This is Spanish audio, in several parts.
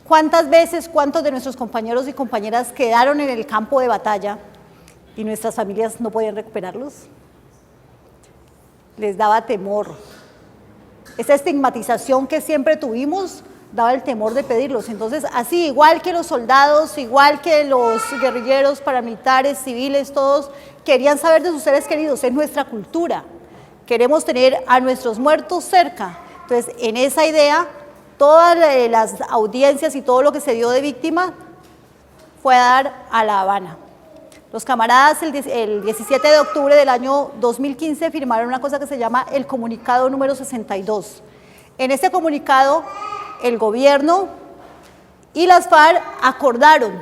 ¿Cuántas veces, cuántos de nuestros compañeros y compañeras quedaron en el campo de batalla y nuestras familias no podían recuperarlos? Les daba temor. Esa estigmatización que siempre tuvimos daba el temor de pedirlos. Entonces, así, igual que los soldados, igual que los guerrilleros, paramilitares, civiles, todos querían saber de sus seres queridos. Es nuestra cultura. Queremos tener a nuestros muertos cerca. Entonces, en esa idea, todas las audiencias y todo lo que se dio de víctima fue a dar a La Habana. Los camaradas el 17 de octubre del año 2015 firmaron una cosa que se llama el comunicado número 62. En este comunicado, el gobierno y las FARC acordaron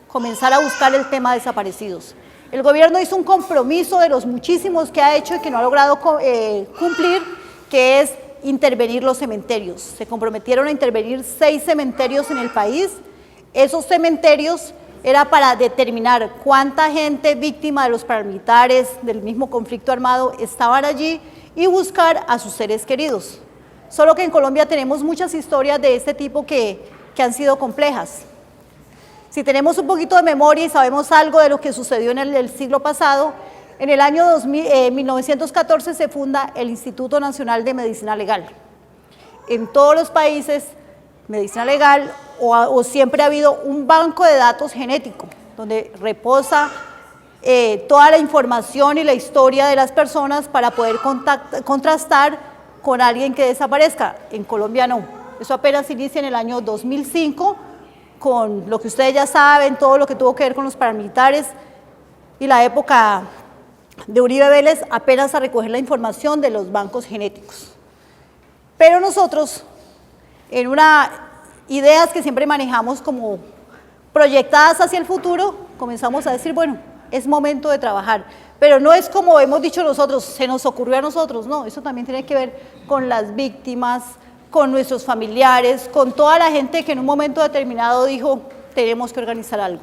comenzar a buscar el tema de desaparecidos. El gobierno hizo un compromiso de los muchísimos que ha hecho y que no ha logrado cumplir, que es intervenir los cementerios. Se comprometieron a intervenir 6 cementerios en el país. Esos cementerios era para determinar cuánta gente víctima de los paramilitares, del mismo conflicto armado, estaban allí y buscar a sus seres queridos. Solo que en Colombia tenemos muchas historias de este tipo que han sido complejas. Si tenemos un poquito de memoria y sabemos algo de lo que sucedió en el siglo pasado, en el año 1914 se funda el Instituto Nacional de Medicina Legal. En todos los países, medicina legal o siempre ha habido un banco de datos genético, donde reposa toda la información y la historia de las personas para poder contrastar con alguien que desaparezca. En Colombia no. Eso apenas inicia en el año 2005, con lo que ustedes ya saben, todo lo que tuvo que ver con los paramilitares y la época de Uribe Vélez, apenas a recoger la información de los bancos genéticos. Pero nosotros, en ideas que siempre manejamos como proyectadas hacia el futuro, comenzamos a decir, bueno, es momento de trabajar. Pero no es como hemos dicho nosotros, se nos ocurrió a nosotros, no, eso también tiene que ver con las víctimas, con nuestros familiares, con toda la gente que en un momento determinado dijo, tenemos que organizar algo.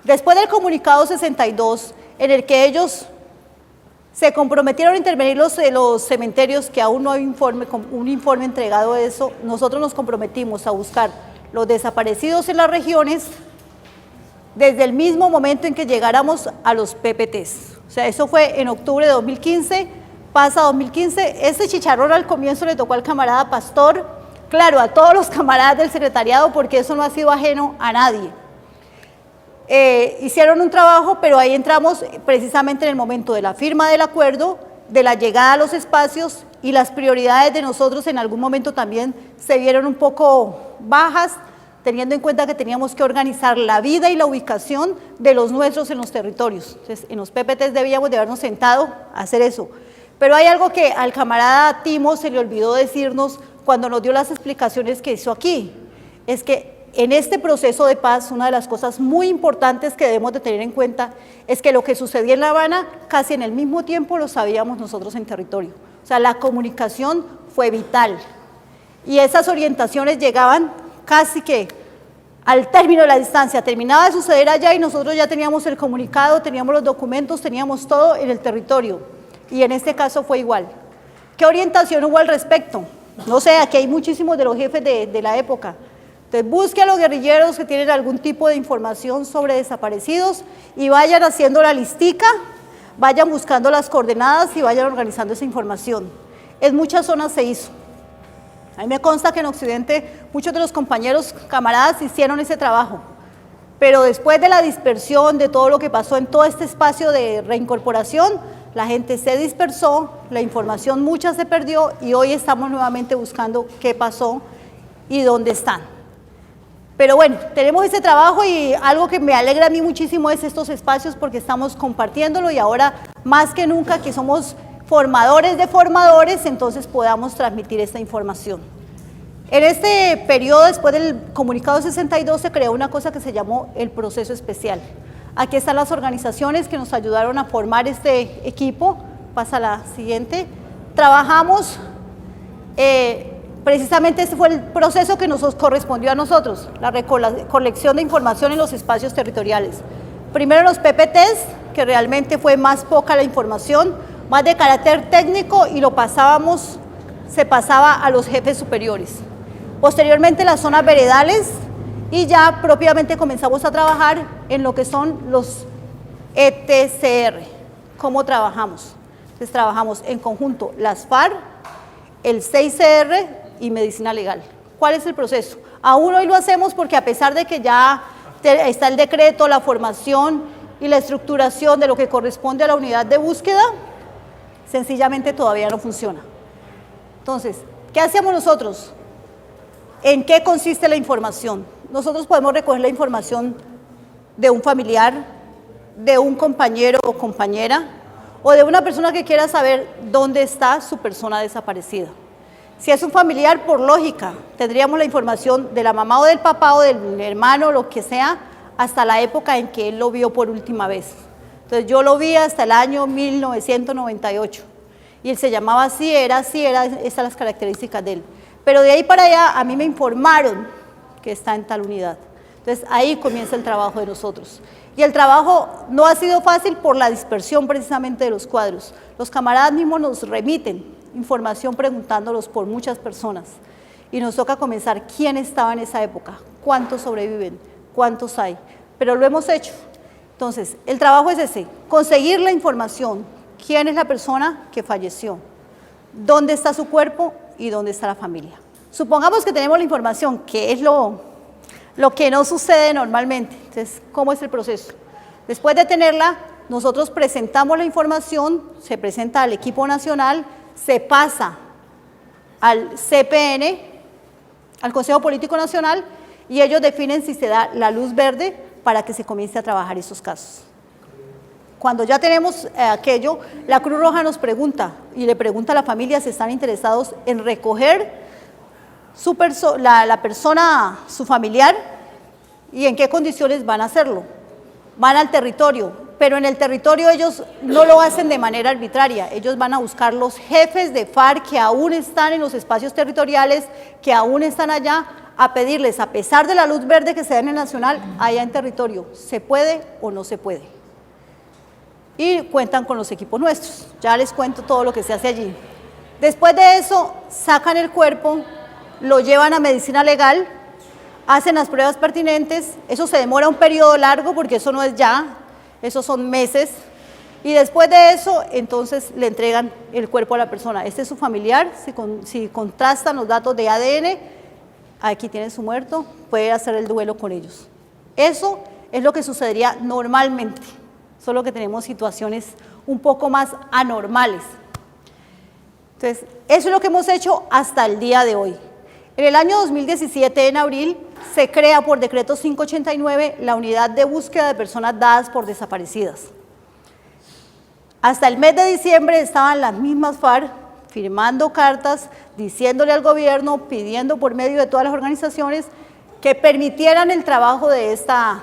Después del comunicado 62, en el que ellos se comprometieron a intervenir los cementerios, que aún no hay un informe entregado de eso, nosotros nos comprometimos a buscar los desaparecidos en las regiones desde el mismo momento en que llegáramos a los PPTs. O sea, eso fue en octubre de 2015, pasa 2015, este chicharrón al comienzo le tocó al camarada Pastor, claro, a todos los camaradas del secretariado, porque eso no ha sido ajeno a nadie. Hicieron un trabajo, pero ahí entramos precisamente en el momento de la firma del acuerdo, de la llegada a los espacios, y las prioridades de nosotros en algún momento también se vieron un poco bajas, teniendo en cuenta que teníamos que organizar la vida y la ubicación de los nuestros en los territorios. Entonces, en los PPTs debíamos de habernos sentado a hacer eso. Pero hay algo que al camarada Timo se le olvidó decirnos cuando nos dio las explicaciones que hizo aquí, es que en este proceso de paz, una de las cosas muy importantes que debemos de tener en cuenta es que lo que sucedía en La Habana, casi en el mismo tiempo lo sabíamos nosotros en territorio. O sea, la comunicación fue vital. Y esas orientaciones llegaban casi que al término de la distancia. Terminaba de suceder allá y nosotros ya teníamos el comunicado, teníamos los documentos, teníamos todo en el territorio. Y en este caso fue igual. ¿Qué orientación hubo al respecto? No sé, aquí hay muchísimos de los jefes de la época. Entonces, busque a los guerrilleros que tienen algún tipo de información sobre desaparecidos y vayan haciendo la listica, vayan buscando las coordenadas y vayan organizando esa información. En muchas zonas se hizo. A mí me consta que en Occidente muchos de los compañeros, camaradas, hicieron ese trabajo. Pero después de la dispersión, de todo lo que pasó en todo este espacio de reincorporación, la gente se dispersó, la información mucha se perdió y hoy estamos nuevamente buscando qué pasó y dónde están. Pero bueno, tenemos ese trabajo y algo que me alegra a mí muchísimo es estos espacios porque estamos compartiéndolo y ahora más que nunca que somos formadores de formadores, entonces podamos transmitir esta información. En este periodo, después del comunicado 62, se creó una cosa que se llamó el proceso especial. Aquí están las organizaciones que nos ayudaron a formar este equipo. Pasa la siguiente. Trabajamos precisamente este fue el proceso que nos correspondió a nosotros, la recolección de información en los espacios territoriales. Primero los PPTs, que realmente fue más poca la información, más de carácter técnico y se pasaba a los jefes superiores. Posteriormente las zonas veredales, y ya propiamente comenzamos a trabajar en lo que son los ETCR. ¿Cómo trabajamos? Entonces trabajamos en conjunto las FARC, el 6CR y medicina legal. ¿Cuál es el proceso? Aún hoy lo hacemos porque a pesar de que ya está el decreto, la formación y la estructuración de lo que corresponde a la unidad de búsqueda, sencillamente todavía no funciona. Entonces, ¿qué hacemos nosotros? ¿En qué consiste la información? Nosotros podemos recoger la información de un familiar, de un compañero o compañera, o de una persona que quiera saber dónde está su persona desaparecida. Si es un familiar, por lógica, tendríamos la información de la mamá o del papá o del hermano, lo que sea, hasta la época en que él lo vio por última vez. Entonces yo lo vi hasta el año 1998 y él se llamaba así, estas las características de él. Pero de ahí para allá a mí me informaron que está en tal unidad. Entonces ahí comienza el trabajo de nosotros. Y el trabajo no ha sido fácil por la dispersión precisamente de los cuadros. Los camaradas mismos nos remiten información preguntándolos por muchas personas. Y nos toca comenzar quién estaba en esa época, cuántos sobreviven, cuántos hay. Pero lo hemos hecho. Entonces, el trabajo es ese, conseguir la información. ¿Quién es la persona que falleció? ¿Dónde está su cuerpo y dónde está la familia? Supongamos que tenemos la información, que es lo que no sucede normalmente. Entonces, ¿cómo es el proceso? Después de tenerla, nosotros presentamos la información, se presenta al equipo nacional, se pasa al CPN, al Consejo Político Nacional, y ellos definen si se da la luz verde para que se comience a trabajar esos casos. Cuando ya tenemos aquello, la Cruz Roja nos pregunta, y le pregunta a la familia si están interesados en recoger la persona, su familiar, y en qué condiciones van a hacerlo. Van al territorio, pero en el territorio ellos no lo hacen de manera arbitraria, ellos van a buscar los jefes de FARC que aún están en los espacios territoriales, que aún están allá, a pedirles, a pesar de la luz verde que se da en el nacional, allá en territorio, ¿se puede o no se puede? Y cuentan con los equipos nuestros, ya les cuento todo lo que se hace allí. Después de eso, sacan el cuerpo, lo llevan a medicina legal, hacen las pruebas pertinentes, eso se demora un periodo largo porque eso no es ya, esos son meses, y después de eso, entonces le entregan el cuerpo a la persona. Este es su familiar, si contrastan los datos de ADN, aquí tienen su muerto, puede hacer el duelo con ellos. Eso es lo que sucedería normalmente, solo que tenemos situaciones un poco más anormales. Entonces, eso es lo que hemos hecho hasta el día de hoy. En el año 2017, en abril, se crea por decreto 589 la unidad de búsqueda de personas dadas por desaparecidas. Hasta el mes de diciembre estaban las mismas FARC firmando cartas, diciéndole al gobierno, pidiendo por medio de todas las organizaciones que permitieran el trabajo de esta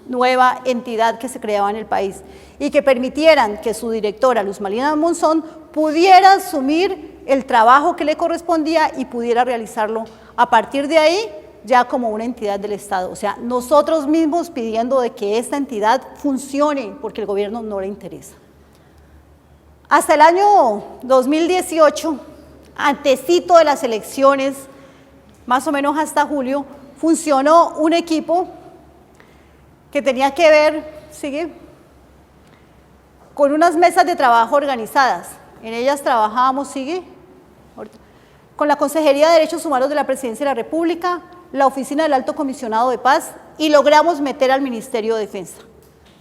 nueva entidad que se creaba en el país y que permitieran que su directora, Luz Malina Monzón, pudiera asumir el trabajo que le correspondía y pudiera realizarlo a partir de ahí ya como una entidad del Estado. O sea, nosotros mismos pidiendo de que esta entidad funcione porque el gobierno no le interesa. Hasta el año 2018, antesito de las elecciones, más o menos hasta julio, funcionó un equipo que tenía que ver, con unas mesas de trabajo organizadas. En ellas trabajábamos, con la Consejería de Derechos Humanos de la Presidencia de la República, la Oficina del Alto Comisionado de Paz, y logramos meter al Ministerio de Defensa.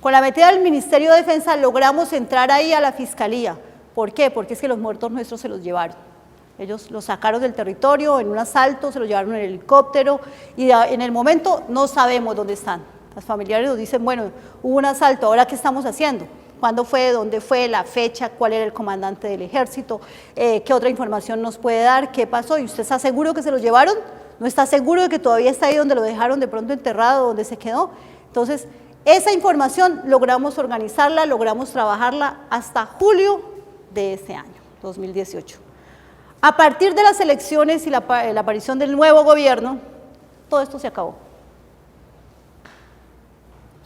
Con la metida del Ministerio de Defensa logramos entrar ahí a la Fiscalía. ¿Por qué? Porque es que los muertos nuestros se los llevaron. Ellos los sacaron del territorio en un asalto, se los llevaron en helicóptero y en el momento no sabemos dónde están. Los familiares nos dicen, bueno, hubo un asalto, ¿ahora qué estamos haciendo? ¿Cuándo fue? ¿Dónde fue? ¿La fecha? ¿Cuál era el comandante del ejército? ¿Qué otra información nos puede dar? ¿Qué pasó? ¿Y usted está seguro que se los llevaron? ¿No está seguro de que todavía está ahí donde lo dejaron de pronto enterrado, donde se quedó? Entonces, esa información logramos organizarla, logramos trabajarla hasta julio de este año, 2018. A partir de las elecciones y la aparición del nuevo gobierno, todo esto se acabó.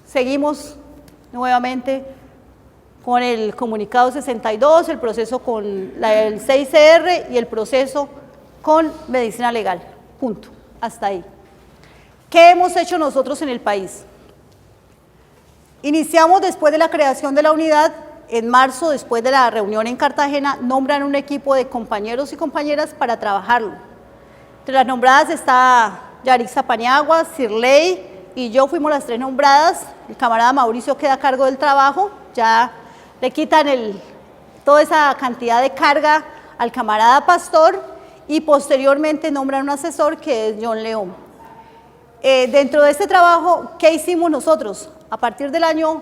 Seguimos nuevamente con el comunicado 62, el proceso con el 6CR y el proceso con medicina legal. Punto. Hasta ahí. ¿Qué hemos hecho nosotros en el país? Iniciamos después de la creación de la unidad, en marzo, después de la reunión en Cartagena, nombran un equipo de compañeros y compañeras para trabajarlo. Entre las nombradas está Yarixa Paniagua, Sirley y yo fuimos las 3 nombradas. El camarada Mauricio queda a cargo del trabajo, ya le quitan toda esa cantidad de carga al camarada Pastor y posteriormente nombran un asesor que es John León. Dentro de este trabajo, ¿qué hicimos nosotros? A partir del año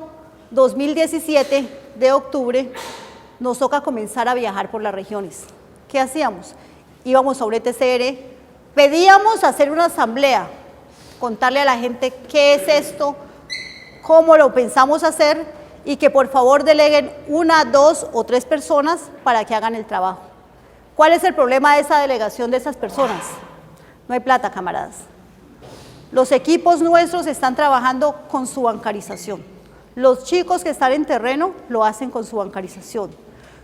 2017, de octubre, nos toca comenzar a viajar por las regiones. ¿Qué hacíamos? Íbamos a un ETCR, pedíamos hacer una asamblea, contarle a la gente qué es esto, cómo lo pensamos hacer y que por favor deleguen 1, 2 o 3 personas para que hagan el trabajo. ¿Cuál es el problema de esa delegación de esas personas? No hay plata, camaradas. Los equipos nuestros están trabajando con su bancarización. Los chicos que están en terreno lo hacen con su bancarización.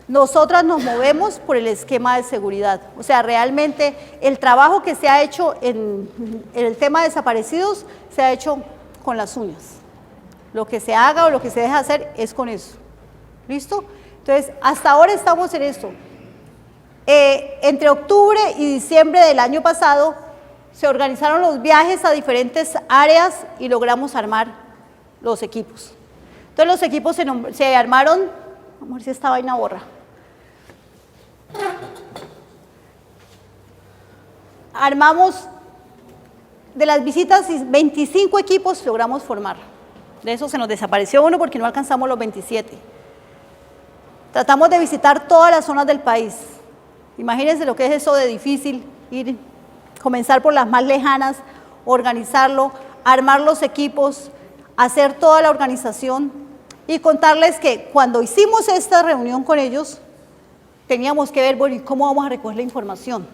Nosotras nos movemos por el esquema de seguridad. O sea, realmente el trabajo que se ha hecho en el tema de desaparecidos se ha hecho con las uñas. Lo que se haga o lo que se deja hacer es con eso. ¿Listo? Entonces, hasta ahora estamos en esto. Entre octubre y diciembre del año pasado, se organizaron los viajes a diferentes áreas y logramos armar los equipos. Entonces los equipos se armaron, vamos a ver si esta vaina borra. Armamos de las visitas 25 equipos logramos formar. De eso se nos desapareció uno porque no alcanzamos los 27. Tratamos de visitar todas las zonas del país. Imagínense lo que es eso de difícil, comenzar por las más lejanas, organizarlo, armar los equipos, hacer toda la organización y contarles que cuando hicimos esta reunión con ellos, teníamos que ver, bueno, ¿y cómo vamos a recoger la información?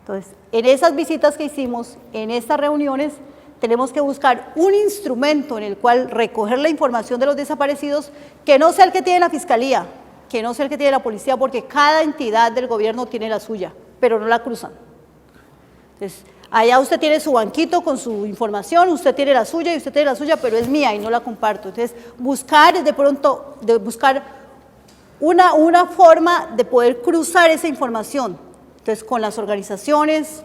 Entonces, en esas visitas que hicimos, en estas reuniones, tenemos que buscar un instrumento en el cual recoger la información de los desaparecidos que no sea el que tiene la Fiscalía, que no sea el que tiene la Policía, porque cada entidad del gobierno tiene la suya, pero no la cruzan. Entonces, allá usted tiene su banquito con su información, usted tiene la suya y usted tiene la suya, pero es mía y no la comparto. Entonces, buscar de pronto, buscar una forma de poder cruzar esa información. Entonces, con las organizaciones,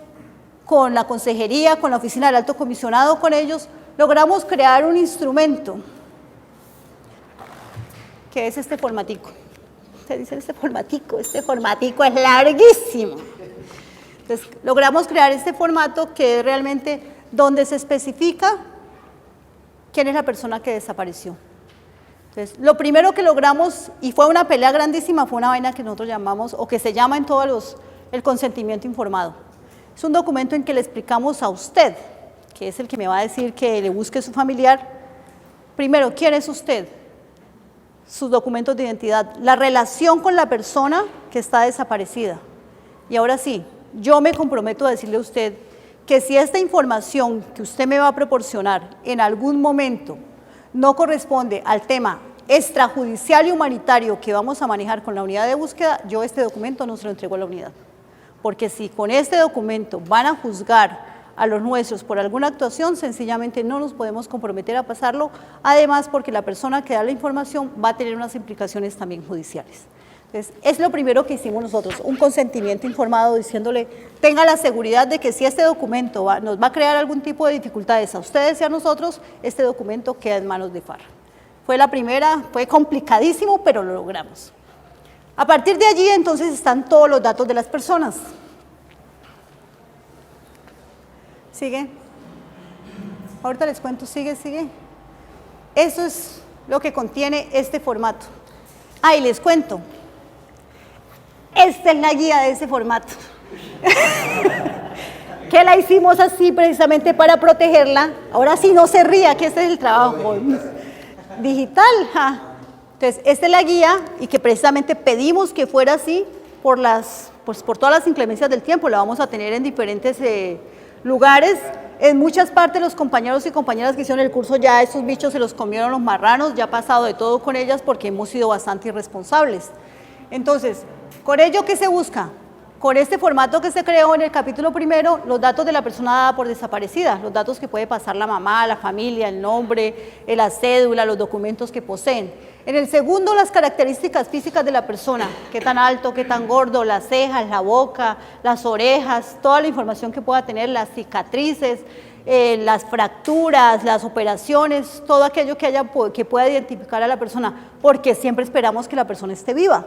con la consejería, con la oficina del alto comisionado, con ellos, logramos crear un instrumento, que es este formatico. Ustedes dicen este formatico es larguísimo. Entonces, logramos crear este formato que es realmente donde se especifica quién es la persona que desapareció. Entonces, lo primero que logramos, y fue una pelea grandísima, fue una vaina que nosotros llamamos, o que se llama en todos el consentimiento informado. Es un documento en que le explicamos a usted, que es el que me va a decir que le busque su familiar, primero, ¿quién es usted? Sus documentos de identidad, la relación con la persona que está desaparecida. Y ahora sí, yo me comprometo a decirle a usted que si esta información que usted me va a proporcionar en algún momento no corresponde al tema extrajudicial y humanitario que vamos a manejar con la unidad de búsqueda, yo este documento no se lo entrego a la unidad. Porque si con este documento van a juzgar a los nuestros por alguna actuación, sencillamente no nos podemos comprometer a pasarlo, además porque la persona que da la información va a tener unas implicaciones también judiciales. Entonces, es lo primero que hicimos nosotros, un consentimiento informado diciéndole, tenga la seguridad de que si este documento nos va a crear algún tipo de dificultades a ustedes y a nosotros, este documento queda en manos de FARC. Fue la primera, fue complicadísimo, pero lo logramos. A partir de allí, entonces, están todos los datos de las personas. ¿Sigue? Ahorita les cuento, sigue. Eso es lo que contiene este formato. Y les cuento. Esta es la guía de ese formato. Que la hicimos así precisamente para protegerla. Ahora sí, no se ría, que este es el trabajo digital. Entonces, esta es la guía y que precisamente pedimos que fuera así por todas las inclemencias del tiempo. La vamos a tener en diferentes lugares. En muchas partes los compañeros y compañeras que hicieron el curso ya esos bichos se los comieron los marranos, ya ha pasado de todo con ellas porque hemos sido bastante irresponsables. Entonces, con ello, ¿qué se busca? Con este formato que se creó en el capítulo primero, los datos de la persona dada por desaparecida, los datos que puede pasar la mamá, la familia, el nombre, la cédula, los documentos que poseen. En el segundo, las características físicas de la persona, qué tan alto, qué tan gordo, las cejas, la boca, las orejas, toda la información que pueda tener, las cicatrices, las fracturas, las operaciones, todo aquello que pueda identificar a la persona, porque siempre esperamos que la persona esté viva.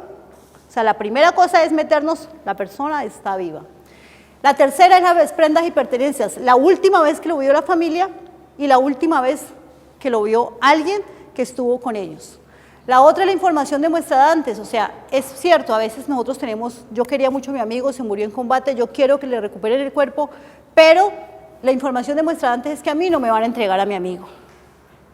O sea, la primera cosa es meternos, la persona está viva. La tercera es las prendas y pertenencias. La última vez que lo vio la familia y la última vez que lo vio alguien que estuvo con ellos. La otra es la información de muestradantes. O sea, es cierto, a veces nosotros tenemos, yo quería mucho a mi amigo, se murió en combate, yo quiero que le recuperen el cuerpo, pero la información de muestradantes es que a mí no me van a entregar a mi amigo.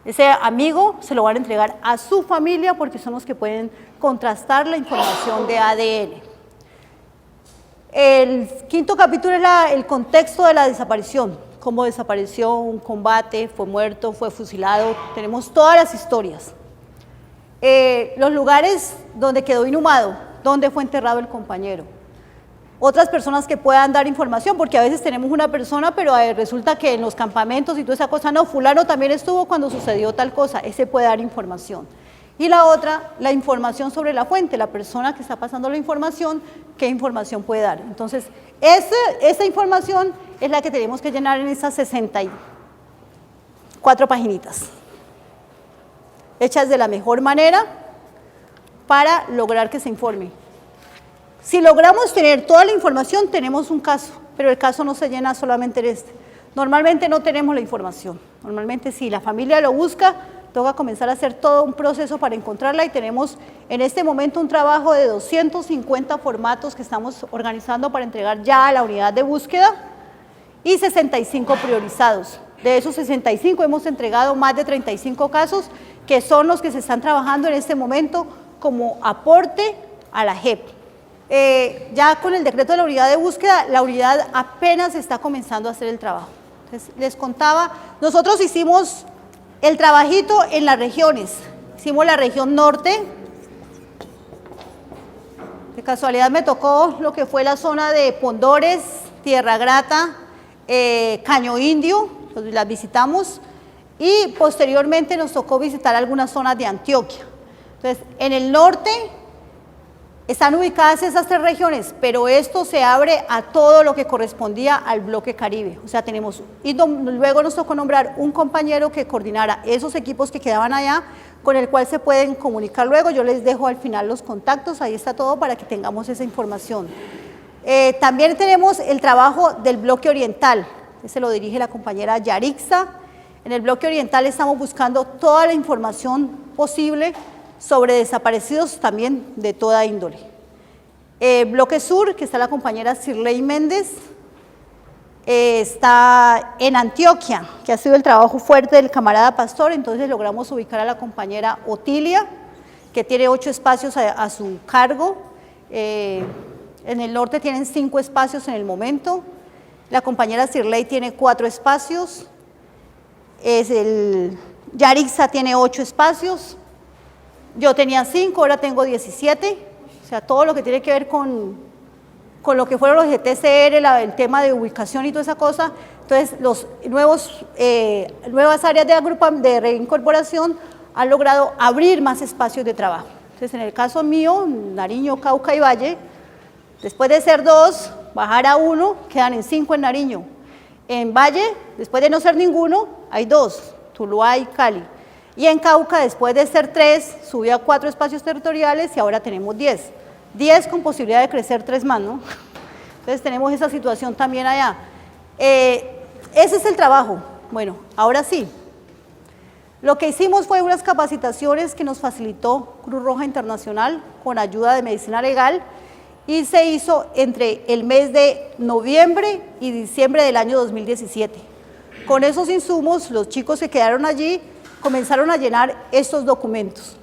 Ese amigo se lo van a entregar a su familia porque son los que pueden contrastar la información de ADN. El quinto capítulo es el contexto de la desaparición. Cómo desapareció, un combate, fue muerto, fue fusilado. Tenemos todas las historias. Los lugares donde quedó inhumado, dónde fue enterrado el compañero. Otras personas que puedan dar información, porque a veces tenemos una persona, pero resulta que en los campamentos y toda esa cosa, no, fulano también estuvo cuando sucedió tal cosa, ese puede dar información. Y la otra, la información sobre la fuente, la persona que está pasando la información, qué información puede dar. Entonces, esa información es la que tenemos que llenar en esas 64 paginitas, hechas de la mejor manera para lograr que se informe. Si logramos tener toda la información, tenemos un caso, pero el caso no se llena solamente en este. Normalmente no tenemos la información. Normalmente si la familia lo busca, toca comenzar a hacer todo un proceso para encontrarla y tenemos en este momento un trabajo de 250 formatos que estamos organizando para entregar ya a la unidad de búsqueda y 65 priorizados. De esos 65 hemos entregado más de 35 casos que son los que se están trabajando en este momento como aporte a la JEP. Ya con el decreto de la unidad de búsqueda, la unidad apenas está comenzando a hacer el trabajo. Entonces, les contaba, nosotros hicimos el trabajito en las regiones. Hicimos la región norte. De casualidad me tocó lo que fue la zona de Pondores, Tierra Grata, Caño Indio, las visitamos. Y posteriormente nos tocó visitar algunas zonas de Antioquia. Entonces, en el norte están ubicadas esas 3 regiones, pero esto se abre a todo lo que correspondía al bloque Caribe. O sea, tenemos, y luego nos tocó nombrar un compañero que coordinara esos equipos que quedaban allá, con el cual se pueden comunicar luego. Yo les dejo al final los contactos, ahí está todo para que tengamos esa información. También tenemos el trabajo del bloque oriental, ese lo dirige la compañera Yarixa. En el bloque oriental estamos buscando toda la información posible sobre desaparecidos también de toda índole. Bloque Sur, que está la compañera Sirley Méndez, está en Antioquia, que ha sido el trabajo fuerte del camarada Pastor, entonces logramos ubicar a la compañera Otilia, que tiene 8 espacios a su cargo. En el norte tienen 5 espacios en el momento, la compañera Sirley tiene 4 espacios, Yarixa tiene 8 espacios, yo tenía 5, ahora tengo 17, o sea, todo lo que tiene que ver con lo que fueron los GTCR, el tema de ubicación y toda esa cosa. Entonces, los nuevas áreas de reincorporación han logrado abrir más espacios de trabajo. Entonces, en el caso mío, Nariño, Cauca y Valle, después de ser 2, bajar a 1, quedan en 5 en Nariño. En Valle, después de no ser ninguno, hay 2, Tuluá y Cali. Y en Cauca, después de ser 3, subió a 4 espacios territoriales y ahora tenemos 10. 10 con posibilidad de crecer 3 más, ¿no? Entonces tenemos esa situación también allá. Ese es el trabajo. Bueno, ahora sí. Lo que hicimos fue unas capacitaciones que nos facilitó Cruz Roja Internacional con ayuda de Medicina Legal y se hizo entre el mes de noviembre y diciembre del año 2017. Con esos insumos, los chicos que quedaron allí comenzaron a llenar estos documentos,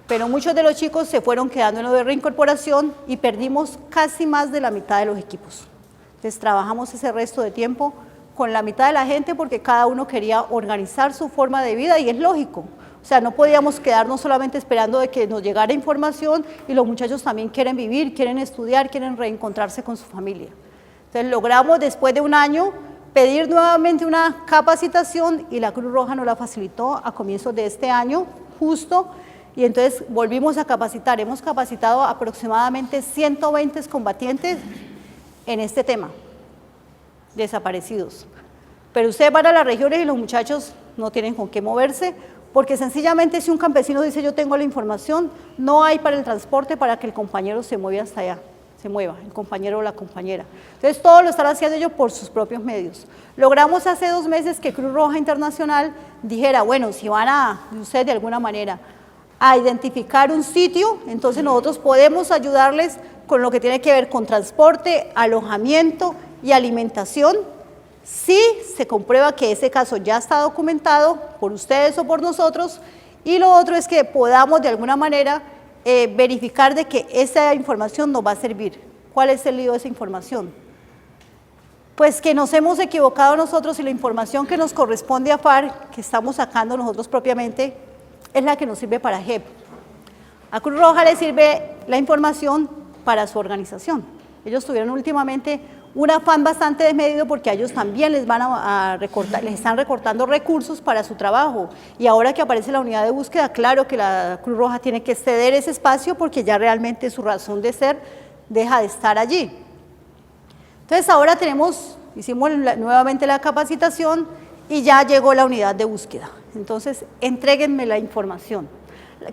pero muchos de los chicos se fueron quedando en lo de reincorporación y perdimos casi más de la mitad de los equipos. Entonces trabajamos ese resto de tiempo con la mitad de la gente porque cada uno quería organizar su forma de vida y es lógico. O O sea, no podíamos quedarnos solamente esperando de que nos llegara información y los muchachos también quieren vivir, quieren estudiar, quieren reencontrarse con su familia. Entonces logramos después de un año pedir nuevamente una capacitación y la Cruz Roja nos la facilitó a comienzos de este año, justo, y entonces volvimos a capacitar. Hemos capacitado aproximadamente 120 combatientes en este tema, desaparecidos. Pero ustedes van a las regiones y los muchachos no tienen con qué moverse, porque sencillamente si un campesino dice yo tengo la información, no hay para el transporte para que el compañero se mueva hasta allá, el compañero o la compañera. Entonces todo lo están haciendo ellos por sus propios medios. Logramos hace 2 meses que Cruz Roja Internacional dijera, bueno, si van a, ustedes de alguna manera, a identificar un sitio, entonces nosotros podemos ayudarles con lo que tiene que ver con transporte, alojamiento y alimentación, si se comprueba que ese caso ya está documentado por ustedes o por nosotros, y lo otro es que podamos de alguna manera verificar de que esa información nos va a servir. ¿Cuál es el lío de esa información? Pues que nos hemos equivocado nosotros y la información que nos corresponde a FARC, que estamos sacando nosotros propiamente, es la que nos sirve para JEP. A Cruz Roja le sirve la información para su organización. Ellos tuvieron últimamente un afán bastante desmedido porque a ellos también les van a recortar, les están recortando recursos para su trabajo. Y ahora que aparece la unidad de búsqueda, claro que la Cruz Roja tiene que ceder ese espacio porque ya realmente su razón de ser deja de estar allí. Entonces ahora hicimos nuevamente la capacitación y ya llegó la unidad de búsqueda. Entonces, entréguenme la información.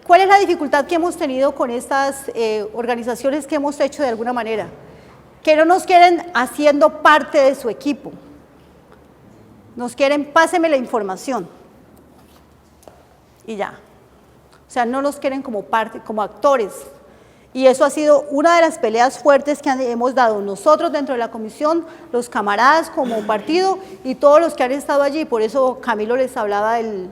¿Cuál es la dificultad que hemos tenido con estas organizaciones que hemos hecho de alguna manera? Que no nos quieren haciendo parte de su equipo. Nos quieren, páseme la información. Y ya. O sea, no nos quieren como parte, como actores. Y eso ha sido una de las peleas fuertes que hemos dado nosotros dentro de la comisión, los camaradas como partido y todos los que han estado allí. Por eso Camilo les hablaba del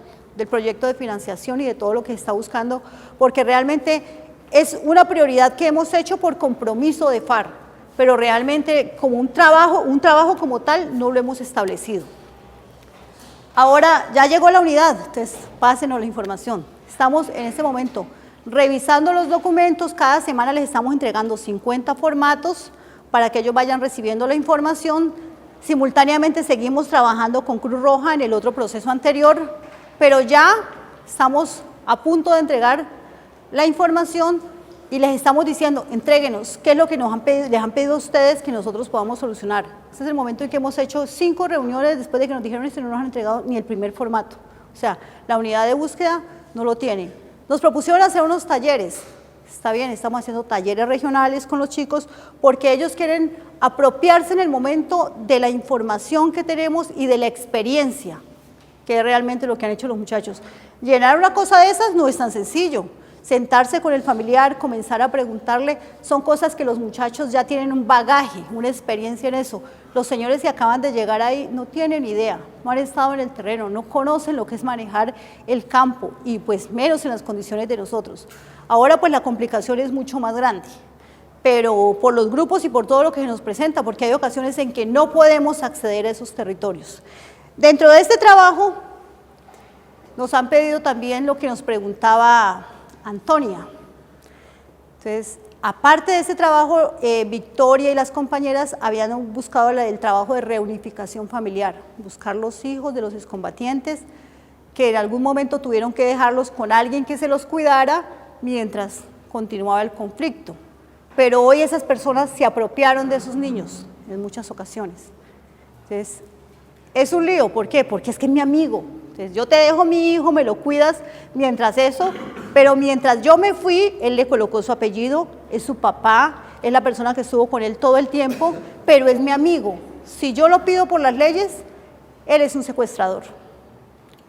proyecto de financiación y de todo lo que está buscando, porque realmente es una prioridad que hemos hecho por compromiso de FARC, pero realmente como un trabajo como tal no lo hemos establecido. Ahora ya llegó la unidad, entonces pásenos la información. Estamos en este momento revisando los documentos, cada semana les estamos entregando 50 formatos para que ellos vayan recibiendo la información. Simultáneamente seguimos trabajando con Cruz Roja en el otro proceso anterior, pero ya estamos a punto de entregar la información y les estamos diciendo, entréguenos, qué es lo que les han pedido a ustedes que nosotros podamos solucionar. Este es el momento en que hemos hecho 5 reuniones después de que nos dijeron que no nos han entregado ni el primer formato. O sea, la unidad de búsqueda no lo tiene. Nos propusieron hacer unos talleres, está bien, estamos haciendo talleres regionales con los chicos porque ellos quieren apropiarse en el momento de la información que tenemos y de la experiencia, que es realmente lo que han hecho los muchachos. Llenar una cosa de esas no es tan sencillo, sentarse con el familiar, comenzar a preguntarle, son cosas que los muchachos ya tienen un bagaje, una experiencia en eso. Los señores que acaban de llegar ahí no tienen idea, no han estado en el terreno, no conocen lo que es manejar el campo y pues menos en las condiciones de nosotros. Ahora pues la complicación es mucho más grande, pero por los grupos y por todo lo que se nos presenta, porque hay ocasiones en que no podemos acceder a esos territorios. Dentro de este trabajo nos han pedido también lo que nos preguntaba Antonia. Entonces, aparte de ese trabajo, Victoria y las compañeras habían buscado el trabajo de reunificación familiar, buscar los hijos de los excombatientes que en algún momento tuvieron que dejarlos con alguien que se los cuidara mientras continuaba el conflicto. Pero hoy esas personas se apropiaron de esos niños en muchas ocasiones. Entonces, es un lío, ¿por qué? Porque es que es mi amigo. Entonces, yo te dejo mi hijo, me lo cuidas mientras eso, pero mientras yo me fui, él le colocó su apellido, es su papá, es la persona que estuvo con él todo el tiempo, pero es mi amigo. Si yo lo pido por las leyes, él es un secuestrador.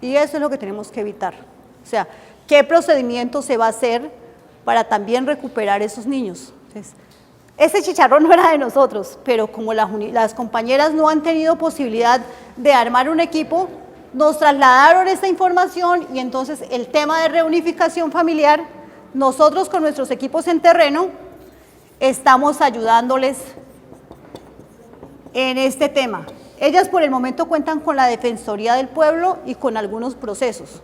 Y eso es lo que tenemos que evitar. O sea, ¿qué procedimiento se va a hacer para también recuperar esos niños? Entonces, ese chicharrón no era de nosotros, pero como las compañeras no han tenido posibilidad de armar un equipo, nos trasladaron esta información y entonces el tema de reunificación familiar, nosotros con nuestros equipos en terreno, estamos ayudándoles en este tema. Ellas por el momento cuentan con la Defensoría del Pueblo y con algunos procesos,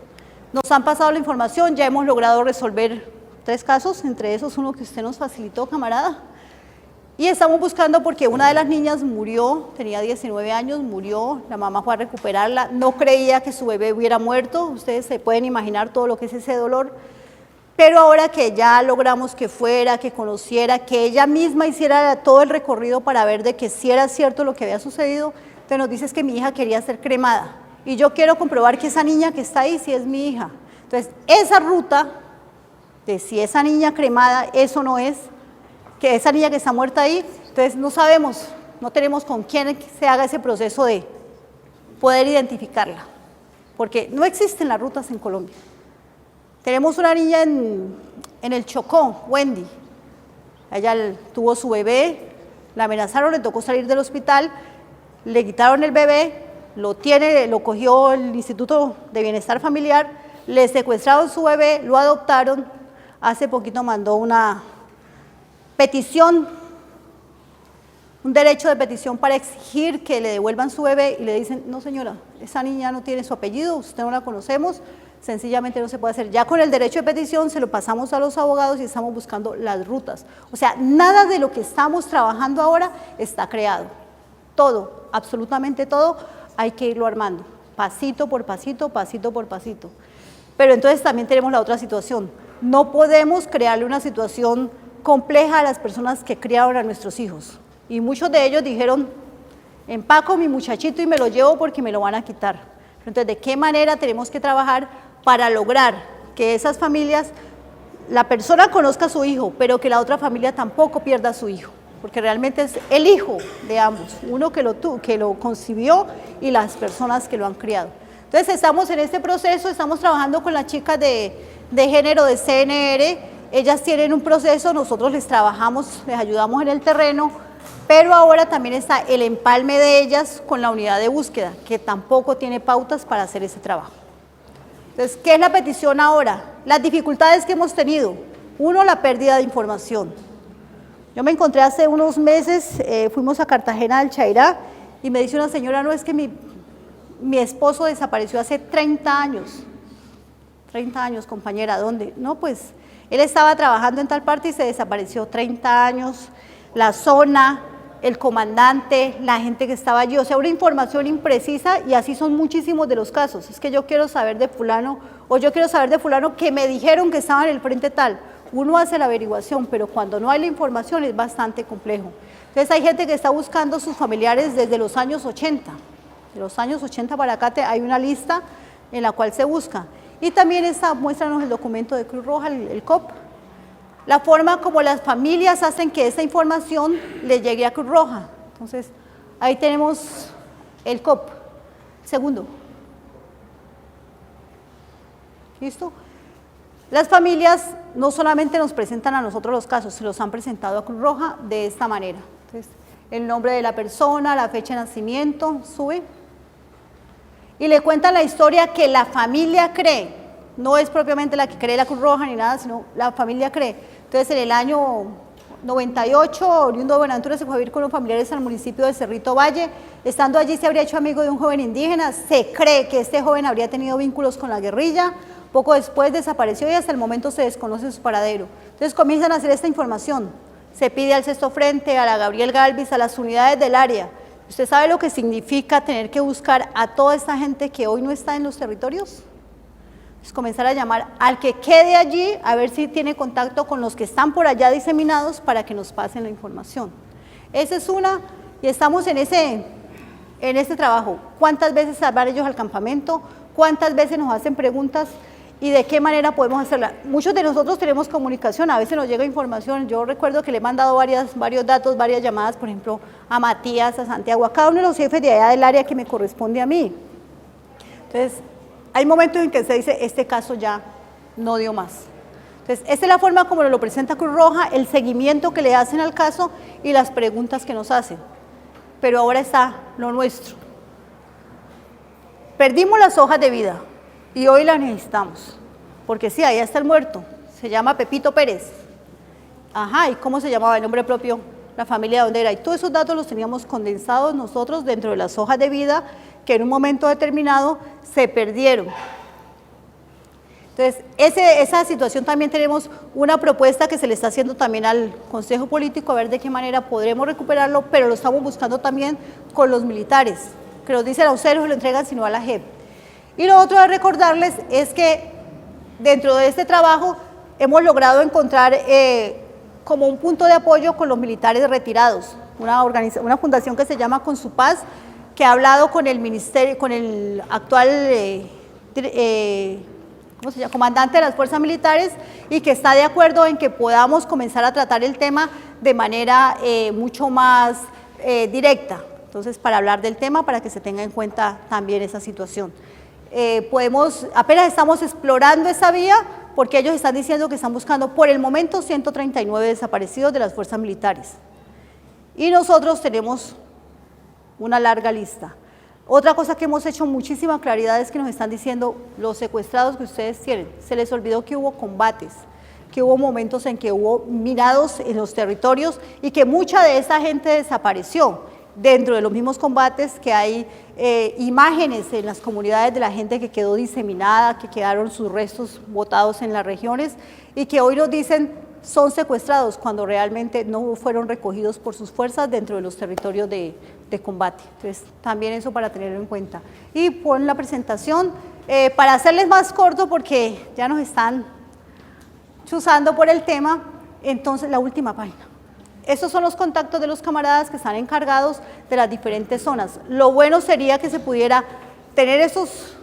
Nos han pasado la información, ya hemos logrado resolver 3 casos, entre esos uno que usted nos facilitó, camarada. Y estamos buscando porque una de las niñas murió, tenía 19 años, murió, la mamá fue a recuperarla, no creía que su bebé hubiera muerto, ustedes se pueden imaginar todo lo que es ese dolor, pero ahora que ya logramos que fuera, que conociera, que ella misma hiciera todo el recorrido para ver de que si era cierto lo que había sucedido, entonces nos dices que mi hija quería ser cremada, y yo quiero comprobar que esa niña que está ahí sí es mi hija. Entonces, esa ruta de si esa niña cremada, eso no es, que esa niña que está muerta ahí, entonces no sabemos, no tenemos con quién se haga ese proceso de poder identificarla, porque no existen las rutas en Colombia. Tenemos una niña en el Chocó, Wendy, ella tuvo su bebé, la amenazaron, le tocó salir del hospital, le quitaron el bebé, lo cogió el Instituto de Bienestar Familiar, le secuestraron su bebé, lo adoptaron, hace poquito mandó una petición, un derecho de petición para exigir que le devuelvan su bebé y le dicen, no señora, esa niña no tiene su apellido, usted no la conocemos, sencillamente no se puede hacer. Ya con el derecho de petición se lo pasamos a los abogados y estamos buscando las rutas. O sea, nada de lo que estamos trabajando ahora está creado. Todo, absolutamente todo, hay que irlo armando, pasito por pasito, pasito por pasito. Pero entonces también tenemos la otra situación. No podemos crearle una situación compleja a las personas que criaron a nuestros hijos. Y muchos de ellos dijeron, empaco mi muchachito y me lo llevo porque me lo van a quitar. Entonces, ¿de qué manera tenemos que trabajar para lograr que esas familias, la persona conozca a su hijo, pero que la otra familia tampoco pierda a su hijo? Porque realmente es el hijo de ambos, uno que lo concibió y las personas que lo han criado. Entonces, estamos en este proceso, estamos trabajando con las chicas de género de CNR. Ellas tienen un proceso, nosotros les trabajamos, les ayudamos en el terreno, pero ahora también está el empalme de ellas con la unidad de búsqueda, que tampoco tiene pautas para hacer ese trabajo. Entonces, ¿qué es la petición ahora? Las dificultades que hemos tenido. Uno, la pérdida de información. Yo me encontré hace unos meses, fuimos a Cartagena del Chairá, y me dice una señora, no, es que mi esposo desapareció hace 30 años. 30 años, compañera, ¿dónde? No, pues él estaba trabajando en tal parte y se desapareció 30 años, la zona, el comandante, la gente que estaba allí, o sea, una información imprecisa y así son muchísimos de los casos. Es que yo quiero saber de fulano o yo quiero saber de fulano que me dijeron que estaba en el frente tal. Uno hace la averiguación, pero cuando no hay la información es bastante complejo. Entonces hay gente que está buscando sus familiares desde los años 80. De los años 80 para acá hay una lista en la cual se busca. Y también muéstranos el documento de Cruz Roja, el COP. La forma como las familias hacen que esa información le llegue a Cruz Roja. Entonces, ahí tenemos el COP. Segundo. ¿Listo? Las familias no solamente nos presentan a nosotros los casos, se los han presentado a Cruz Roja de esta manera. Entonces, el nombre de la persona, la fecha de nacimiento, sube. Y le cuentan la historia que la familia cree, no es propiamente la que cree la Cruz Roja ni nada, sino la familia cree. Entonces, en el año 98, oriundo de Buenaventura se fue a vivir con los familiares al municipio de Cerrito Valle. Estando allí se habría hecho amigo de un joven indígena, se cree que este joven habría tenido vínculos con la guerrilla, poco después desapareció y hasta el momento se desconoce su paradero. Entonces comienzan a hacer esta información, se pide al Sexto Frente, a la Gabriel Galvis, a las unidades del área. ¿Usted sabe lo que significa tener que buscar a toda esta gente que hoy no está en los territorios? Es comenzar a llamar al que quede allí, a ver si tiene contacto con los que están por allá diseminados para que nos pasen la información. Esa es una, y estamos en este trabajo. ¿Cuántas veces van ellos al campamento? ¿Cuántas veces nos hacen preguntas? ¿Y de qué manera podemos hacerla? Muchos de nosotros tenemos comunicación, a veces nos llega información. Yo recuerdo que le he mandado varios datos, varias llamadas, por ejemplo, a Matías, a Santiago, a cada uno de los jefes de allá del área que me corresponde a mí. Entonces, hay momentos en que se dice, este caso ya no dio más. Entonces, esta es la forma como lo presenta Cruz Roja, el seguimiento que le hacen al caso y las preguntas que nos hacen. Pero ahora está lo nuestro. Perdimos las hojas de vida y hoy las necesitamos. Porque sí, ahí está el muerto. Se llama Pepito Pérez. Ajá, ¿y cómo se llamaba el nombre propio? La familia de dónde era. Y todos esos datos los teníamos condensados nosotros dentro de las hojas de vida que en un momento determinado se perdieron. Entonces, esa situación también tenemos una propuesta que se le está haciendo también al Consejo Político, a ver de qué manera podremos recuperarlo, pero lo estamos buscando también con los militares, que nos dicen a ustedes no lo entregan sino a la JEP. Y lo otro de recordarles es que dentro de este trabajo hemos logrado encontrar como un punto de apoyo con los militares retirados, una fundación que se llama Con Su Paz, que ha hablado con el ministerio, con el actual ¿cómo se llama? Comandante de las fuerzas militares, y que está de acuerdo en que podamos comenzar a tratar el tema de manera mucho más directa. Entonces, para hablar del tema, para que se tenga en cuenta también esa situación. Apenas estamos explorando esa vía, porque ellos están diciendo que están buscando por el momento 139 desaparecidos de las fuerzas militares. Y nosotros tenemos una larga lista. Otra cosa que hemos hecho muchísima claridad es que nos están diciendo los secuestrados que ustedes tienen, se les olvidó que hubo combates, que hubo momentos en que hubo minados en los territorios y que mucha de esa gente desapareció. Dentro de los mismos combates, que hay imágenes en las comunidades de la gente que quedó diseminada, que quedaron sus restos botados en las regiones y que hoy nos dicen son secuestrados cuando realmente no fueron recogidos por sus fuerzas dentro de los territorios de combate. Entonces, también eso para tenerlo en cuenta. Y pon la presentación, para hacerles más corto porque ya nos están chuzando por el tema, entonces la última página. Estos son los contactos de los camaradas que están encargados de las diferentes zonas. Lo bueno sería que se pudiera tener esos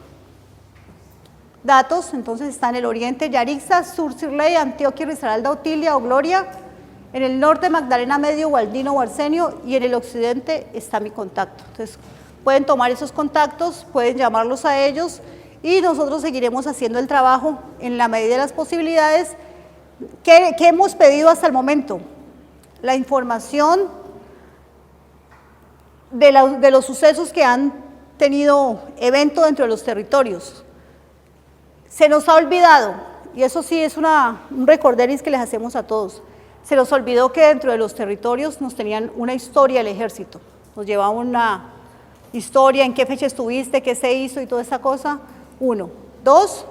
datos. Entonces está en el oriente Yarixa, sur Sirley, Antioquia, Risaralda, Otilia o Gloria. En el norte Magdalena Medio, Gualdino o Arsenio, y en el occidente está mi contacto. Entonces pueden tomar esos contactos, pueden llamarlos a ellos y nosotros seguiremos haciendo el trabajo en la medida de las posibilidades que hemos pedido hasta el momento. La información de los sucesos que han tenido evento dentro de los territorios. Se nos ha olvidado, y eso sí es un recorderis que les hacemos a todos, se nos olvidó que dentro de los territorios nos tenían una historia el ejército, nos llevaba una historia, en qué fecha estuviste, qué se hizo y toda esa cosa, uno. Dos,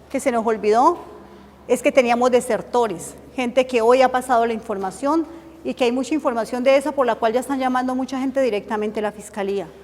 que se nos olvidó, es que teníamos desertores, gente que hoy ha pasado la información y que hay mucha información de esa por la cual ya están llamando mucha gente directamente a la Fiscalía.